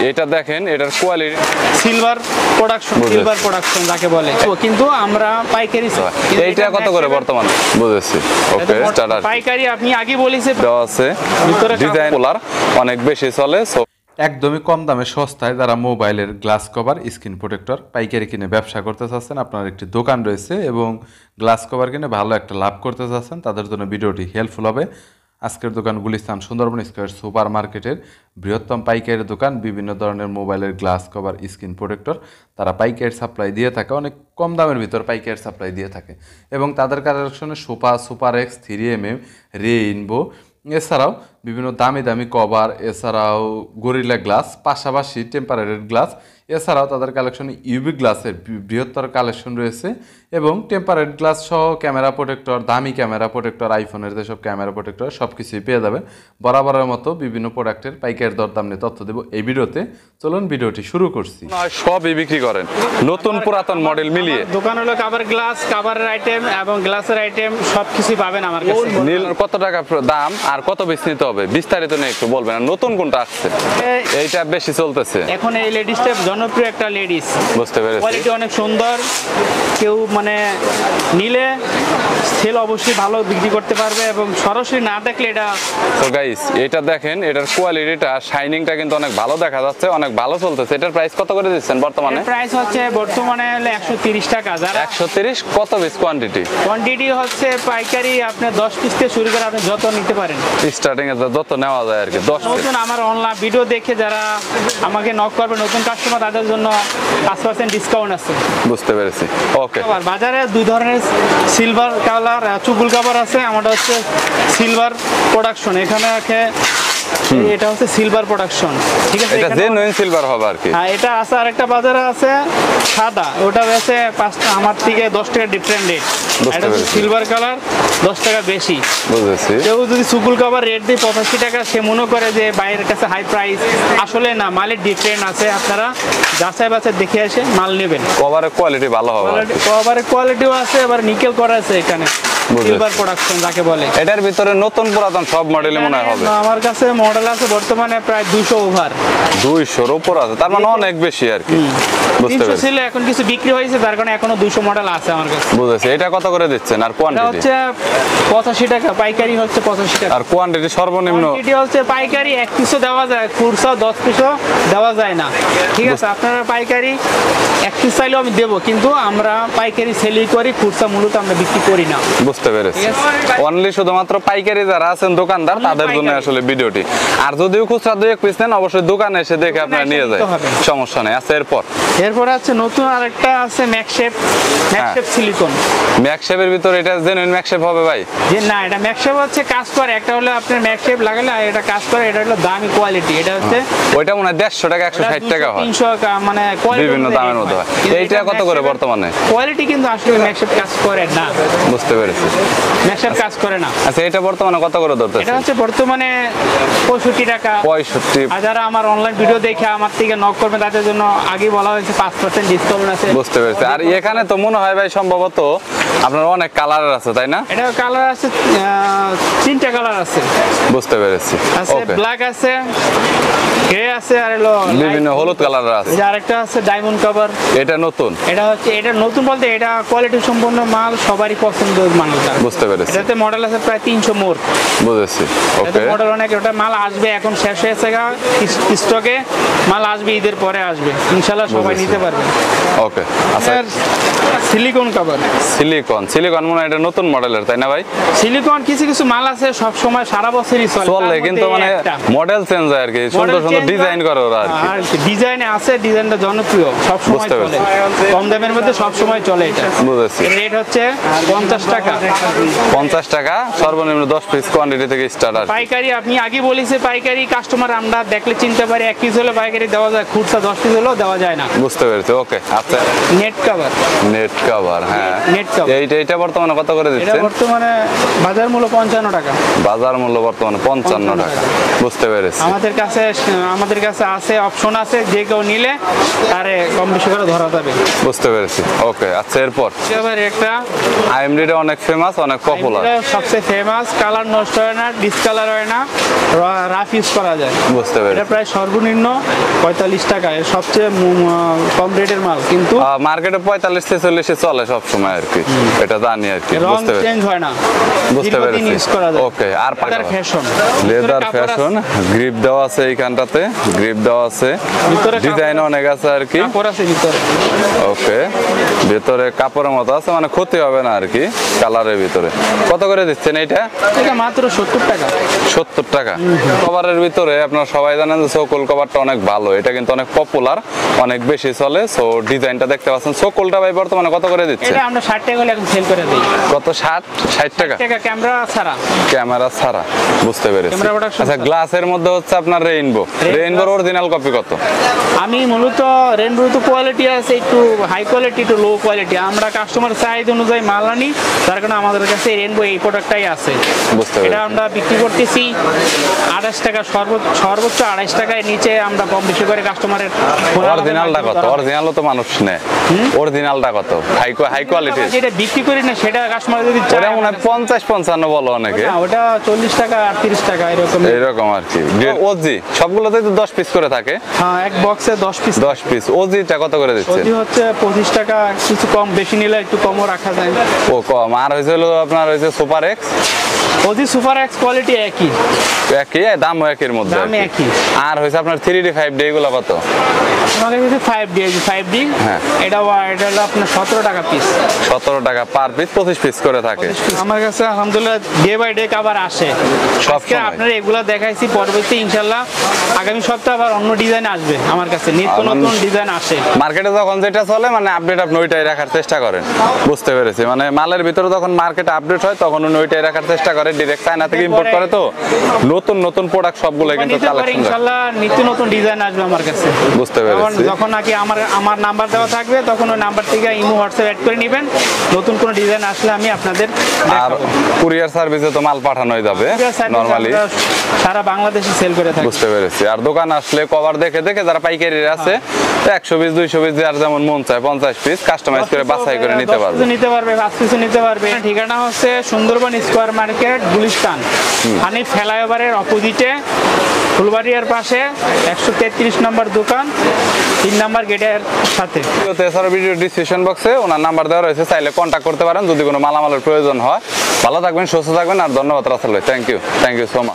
এটা দেখেন, এটার কোয়ালিটি সিলভার প্রোডাকশন যাকে বলে, কিন্তু আমরা পাইকারি। এইটা কত করে বর্তমানে? বুঝেছি, ওকে। স্টার্টার পাইকারি আপনি আগে বলেছে দেওয়া আছে, ডিজাইন পোলার অনেক বেশি চলে। একদমই কম দামে সস্তায় যারা মোবাইলের গ্লাস কভার, স্ক্রিন প্রোটেক্টর পাইকারি কিনে ব্যবসা করতে চাচ্ছেন, আপনার একটি দোকান রয়েছে এবং গ্লাস কভার কিনে ভালো একটা লাভ করতে চাচ্ছেন, তাদের জন্য ভিডিওটি হেল্পফুল হবে। আজকের দোকান গুলিস্তান সুন্দরবন স্কয়ার সুপার মার্কেটের বৃহত্তম পাইকারি দোকান। বিভিন্ন ধরনের মোবাইলের গ্লাস কভার, স্ক্রিন প্রোটেক্টর তারা পাইকারি সাপ্লাই দিয়ে থাকে, অনেক কম দামের ভিতর পাইকারি সাপ্লাই দিয়ে থাকে এবং তাদের কালেকশনে sofa, super x, 3mm, rainbow, এছাড়াও বিভিন্ন দামি দামি কভার, এছাড়াও গরিলা গ্লাস, পাশাপাশি টেম্পারেরি গ্লাস, এছাড়াও তাদের কালেকশনে ইউভি গ্লাসের বৃহত্তর কালেকশন রয়েছে এবং টেম্পারেরি গ্লাস সহ ক্যামেরা প্রোটেক্টর, দামি ক্যামেরা প্রোটেক্টর, আইফোনের যেসব ক্যামেরা প্রোটেক্টর সব কিছুই পেয়ে যাবে। বরাবরের মতো বিভিন্ন প্রোডাক্টের পাইকারি দরদাম নিয়ে তথ্য দেবো এই ভিডিওতে। চলুন ভিডিওটি শুরু করছি। সবই বিক্রি করেন, নতুন পুরাতন মডেল মিলিয়ে। দোকান হলো কাভার গ্লাস, কাভারের আইটেম এবং গ্লাসের আইটেম সবকিছুই পাবেন আমার কাছে। নীল কত টাকা দাম আর কত বেশি নিতে হবে বিস্তারিত নিয়ে একটু বলবেন। নতুন কোনটা আসছে? এইটা বেশি চলতেছে এখন। এই লেডিসটা জনপ্রিয় একটা লেডিস, বুঝতে পেরেছি। কোয়ালিটি অনেক সুন্দর, কেউ মানে নিলে সেল অবশ্যই ভালো বিক্রি করতে পারবে এবং সরাসরি না দেখলে এটা। তো গাইস, এটা দেখেন, এটার কোয়ালিটিটা, শাইনিংটা কিন্তু অনেক ভালো দেখা যাচ্ছে, অনেক ভালো চলতেছে। এটার প্রাইস কত করে দিচ্ছেন বর্তমানে? প্রাইস হচ্ছে বর্তমানে 130 টাকা। 130। কত পিস কোয়ান্টিটি? কোয়ান্টিটি হচ্ছে পাইকারি আপনি 10 পিস থেকে শুরু করে আপনি যত নিতে পারেন, স্টার্টিং এ যত নেওয়া যায় আর কি। 10 পিস। নতুন আমার অনলাইন ভিডিও দেখে যারা আমাকে নক করবে, নতুন কাস্টমার, তাদের জন্য 5% ডিসকাউন্ট আছে। বুঝতে পেরেছি, ওকে। বাজারে দুই ধরনের সিলভার কালার চুগুল কাভার আছে, আমারটা হচ্ছে সিলভার প্রোডাকশন। এখানে আছে এটা হচ্ছে সিলভার প্রোডাকশন, ঠিক আছে। এটা জেনুইন সিলভার হবে আর কি। হ্যাঁ, এটা আছে। আরেকটা বাজারে আছে সাদা, ওটা বেচে 5 আমার থেকে 10 টাকা ডিফারেন্ট রেট। এটা হচ্ছে সিলভার কালার, 10 টাকা বেশি। বুঝেছি। কেউ যদি চুগুল কাভার রেট দিয়ে 85 টাকা, সে মনে করে যে বাইরের কাছে হাই প্রাইস, আসলে না, মালের ডিফারেন্ট আছে। আপনারা যাচাই বাছাই দেখে এসে মাল নেবেন। কভারের কোয়ালিটি ভালো হবে, কভারের কোয়ালিটিও আছে, আবার নিকেল করা আছে এখানে। সিলভার প্রোডাকশন যাকে বলে। এটার ভিতরে নতুন পুরাতন সব মডেলই মনে হয় হবে। আমার কাছে মডেল আছে বর্তমানে প্রায় 200 ওভার। 200 এর উপর আছে, তার মানে অনেক বেশি আর কি। বুঝতে পেরেছি। ছিল, এখন কিছু বিক্রি হয়েছে, তার কারণে এখনো 200 মডেল আছে আমার কাছে। বুঝেছি। এটা কত করে দিচ্ছেন আর কোয়ান্টিটি? হচ্ছে 85 টাকা, পাইকারি হচ্ছে 85 টাকা। আর কোয়ান্টিটি সর্বনিম্ন? কোয়ান্টিটি হচ্ছে পাইকারি 1 পিসও দেওয়া যায়, খুচরা 10 পিসও দেওয়া যায় না, ঠিক আছে। আপনারা পাইকারি 1 পিস চাইলেও আমি দেবো, কিন্তু আমরা পাইকারি সেলই করি, খুচরা মূলত আমরা বিক্রি করি না। বুঝতে পেরেছি। অনলি শুধুমাত্র পাইকারি যারা আছেন দোকানদার, তাদের জন্য আসলে ভিডিওটি। আর যদিও খুচরা 2-1 পিস নেন, অবশ্যই দোকানে এসে দেখে আপনারা নিয়ে যায়, সমস্যা নেই। আচ্ছা, এরপর আছে নতুন আরেকটা আছে ম্যাকশেপ সিলিকন। ম্যাকশেপের ভিতরে এটা জেনুইন ম্যাকশেপ হবে ভাই? যে না, এটা ম্যাকশেপ হচ্ছে কাজ করে। একটা হলো আপনার ম্যাকশেপ লাগালে, আর এটা কাজ করে। এটা হলো দামি কোয়ালিটি। এটা হচ্ছে ওইটা মনে হয় 150 টাকা, 160 টাকা হয়, 300 টাকা, মানে বিভিন্ন দামের মধ্যে হয়। এইটা কত করে বর্তমানে? কোয়ালিটি কিন্তু আসলে ম্যাকশেপ কাজ করে না। বুঝতে পেরেছি, ম্যাকশেপ কাজ করে না। আচ্ছা, এটা বর্তমানে কত করে ধরতেছে? এটা হচ্ছে বর্তমানে 65 টাকা। 65। আর যারা আমার অনলাইন ভিডিও দেখে আমার থেকে নক করবে, তাদের জন্য আগে বলা হয়েছে 5% ডিসকাউন্ট আছে। বুঝতে পেরেছি। আর এখানে তো মনে হয় ভাই সম্ভবত আপনার অনেক কালার আছে, তাই না? এটা কালার আছে 3টা কালার আছে। বুঝতে পেরেছি, ওকে। ব্ল্যাক আছে, গ্রে আছে, আর হলো বিভিন্ন হলুদ কালার আছে। আরেকটা আছে ডায়মন্ড কভার। এটা নতুন? এটা নতুন বলতে এটা কোয়ালিটি সম্পন্ন মাল, সবারই পছন্দের মালটা। বুঝতে পেরেছি। এটাতে মডেল আছে প্রায় 300 মোর। বুঝেছি, ওকে। মডেল অনেক। ওটা মাল আসবে, এখন শেষ হয়েছে স্টকে, মাল আসবে ঈদের পরে আসবে, ইনশাআল্লাহ সবাই নিতে পারবে। ওকে। আচ্ছা, সিলিকন কভার। সিলিকন মনে হয় এটা নতুন মডেলের, তাই না ভাই? সিলিকন কিছু মাল আছে সব সময় সারা বছরই চলে, কিন্তু মানে মডেল চেঞ্জ হয় আর কি, সুন্দর সুন্দর ডিজাইন করে ওরা আর কি। ডিজাইনে আছে, ডিজাইনটা জনপ্রিয়, সব সময় চলে, কম দামের মধ্যে সব সময় চলে এটা। বুঝেছি। রেট হচ্ছে 50 টাকা। 50 টাকা সর্বনিম্ন 10 পিস কোয়ান্টিটি থেকে স্টার্ট আর পাইকারি আপনি আগে বলেছে পাইকারি, কাস্টমার আমরা দেখলে চিনতে পারি। 1 পিস হলে পাইকারি দেওয়া যায়, খুচরা 10 পিস হলেও দেওয়া যায় না। বুঝতে পেরেছি, ওকে। আচ্ছা, নেট কভার। হ্যাঁ, নেট কভার। এইটা বর্তমানে কত করে দিচ্ছেন? এটা বর্তমানে বাজার মূল্য 55 টাকা। বাজার মূল্য বর্তমানে 55 টাকা। বুঝতে পেরেছি। আমাদের কাছে আছে, অপশন আছে, যে কেউ নিলে তারে কম বেশি করে ধরা যাবে। বুঝতে পেরেছি, ওকে। আচ্ছা, এরপর এবার একটা আইএমডিটা অনেক ফেমাস, অনেক পপুলার, সবচেয়ে ফেমাস। কালার নষ্ট হয় না, ডিসকালার হয় না, রাফ ইউজ করা যায়। বুঝতে এটা পেরেছি। প্রায় সর্বনিম্ন 45 টাকা, এর সবচেয়ে কম রেটের মাল, কিন্তু মার্কেটে 45-46 চলে সব সময় আর কি, এটা জানি আর কি। রং বুঝতে পেরেছি, চেঞ্জ হয় না, বুঝতে দীর্ঘদিন পেরেছি। ইউজ করা যায়। ওকে, আর leather fashion, leather fashion, grip দেওয়া আছে এইখানটাতে, গ্রিপ দেওয়া আছে, ভিতরে ডিজাইন অনেক আছে আর কি। কাপড় আছে ভিতরে। ওকে, ভিতরে কাপড়ের মতো আছে, মানে ক্ষতি হবে না আর কি কালারের ভিতরে। কত করে দিচ্ছেন এইটা? এটা মাত্র 70 টাকা। 70 টাকা। কভারের ভিতরে আপনারা সবাই জানেন যে সোকল কভারটা অনেক ভালো, এটা কিন্তু অনেক পপুলার, অনেক বেশি চলে। সো ডিজাইনটা দেখতে পাচ্ছেন। সোকলটা ভাই বর্তমানে কত করে দিচ্ছে? এটা আমরা 60 টাকা করে এখন সেল করে দেই। কত? 60 টাকা টাকা ক্যামেরা ছাড়া। ক্যামেরা ছাড়া, বুঝতে পেরেছি। ক্যামেরা প্রোডাকশন আচ্ছা, গ্লাসের মধ্যে হচ্ছে আপনার রেইনবোর অরিজিনাল কপি কত? আমি মূলত রেনবো তো কোয়ালিটি আছে, একটু হাই কোয়ালিটি, একটু লো কোয়ালিটি। আমরা কাস্টমার চাহিদা অনুযায়ী মাল আনি, তার কারণে আমাদের কাছে রেনবো এই প্রোডাক্টটাই আছে। বুঝতে এটা পেরেছি। আমরা বিক্রি করতেছি 28 টাকা, সর্বোচ্চ 28 টাকায় নিচে আমরা কম বেশি করে কাস্টমারের। অরিজিনালটা কত? অরিজিনালও তো মানুষ নেয়। অরিজিনালটা কত? হাই কোয়ালিটি যেটা বিক্রি করি না সেটা কাস্টমার যদি ওটা চায়, মনে হয় 50-55 বলো অনেকে, না, ওটা 40 টাকা 38 টাকা এরকম। এরকম আর কি। ওজি সবগুলোতে তো 10 পিস করে থাকে। হ্যাঁ, এক বক্সে 10 পিস। 10 পিস। ওজিটা কত করে দিচ্ছে? যদি হচ্ছে 25 টাকা, কিছু কম, বেশি নিলে একটু কমও রাখা যায়। ও কম। আর হয়েছিল আপনার হয়েছে super X. OG super X quality একই, একই, দামও একের মধ্যে দাম আর কি। একই। আর হয়েছে আপনার 3D 5D এগুলো কত? আমাদের কাছে 5D হ্যাঁ। এটা হলো আপনার 17 টাকা পিস। 17 টাকা পার পিস, 25 পিস করে থাকে। আমার কাছে আলহামদুলিল্লাহ ডে বাই ডে কভার আসে। সব আজকে সময়। আপনারা এগুলা দেখাইছি, পরবর্তী ইনশাল্লাহ আগামী সপ্তাহে আবার অন্য ডিজাইন আসবে আমার কাছে, নিত্য নতুন ডিজাইন আসে। মার্কেটে যখন যেটা চলে মানে আপডেট আপনি ওইটাই রাখার চেষ্টা করেন। বুঝতে পেরেছি। মানে মালের ভিতরে যখন মার্কেটে আপডেট হয় তখন উনি ওইটাই রাখার চেষ্টা করে। ডিরেক্ট চায়না থেকে ইম্পোর্ট করে, তো নতুন নতুন প্রোডাক্ট সবগুলো কিন্তু কালেকশন। ইনশাল্লাহ নিত্য নতুন ডিজাইন আসবে আমার কাছে। বুঝতে পেরেছি। যখন নাকি আমার নাম্বার দেওয়া থাকবে, তখন ওই নাম্বার থেকে ইমো হোয়াটসঅ্যাপ অ্যাড করে নেবেন। নতুন কোনো ডিজাইন আসলে আমি আপনাদের আর দেখাবো। কুরিয়ার সার্ভিসে তো মাল পাঠানোই যাবে নরমালি, আমরা সারা বাংলাদেশে সেল করে থাকি। বুঝতে পেরেছি। আর দোকান আসলে কভার দেখে দেখে যারা পাইকারি আছে 100 পিস 200 পিস যার যেমন মন চায় 50 পিস কাস্টমাইজ করে বাছাই করে নিতে পারবে। 10 পিস নিতে পারবে, 5 পিস নিতে পারবে। ঠিকানা হচ্ছে সুন্দরবন স্কয়ার মার্কেট, গুলিস্তান, হানিফ ফ্লাইওভারের অপোজিটে, ফুলবাড়িয়ার পাশে 133 নম্বর দোকান, 3 নম্বর গেটের সাথে। এছাড়া ভিডিও ডিসক্রিপশন বক্সে ওনার নাম্বার দেওয়া রয়েছে, চাইলে কন্ট্যাক্ট করতে পারেন যদি কোনো মালামালের প্রয়োজন হয়। ভালো থাকবেন, সুস্থ থাকবেন, আর ধন্যবাদ রাসেল ভাই। Thank you so much.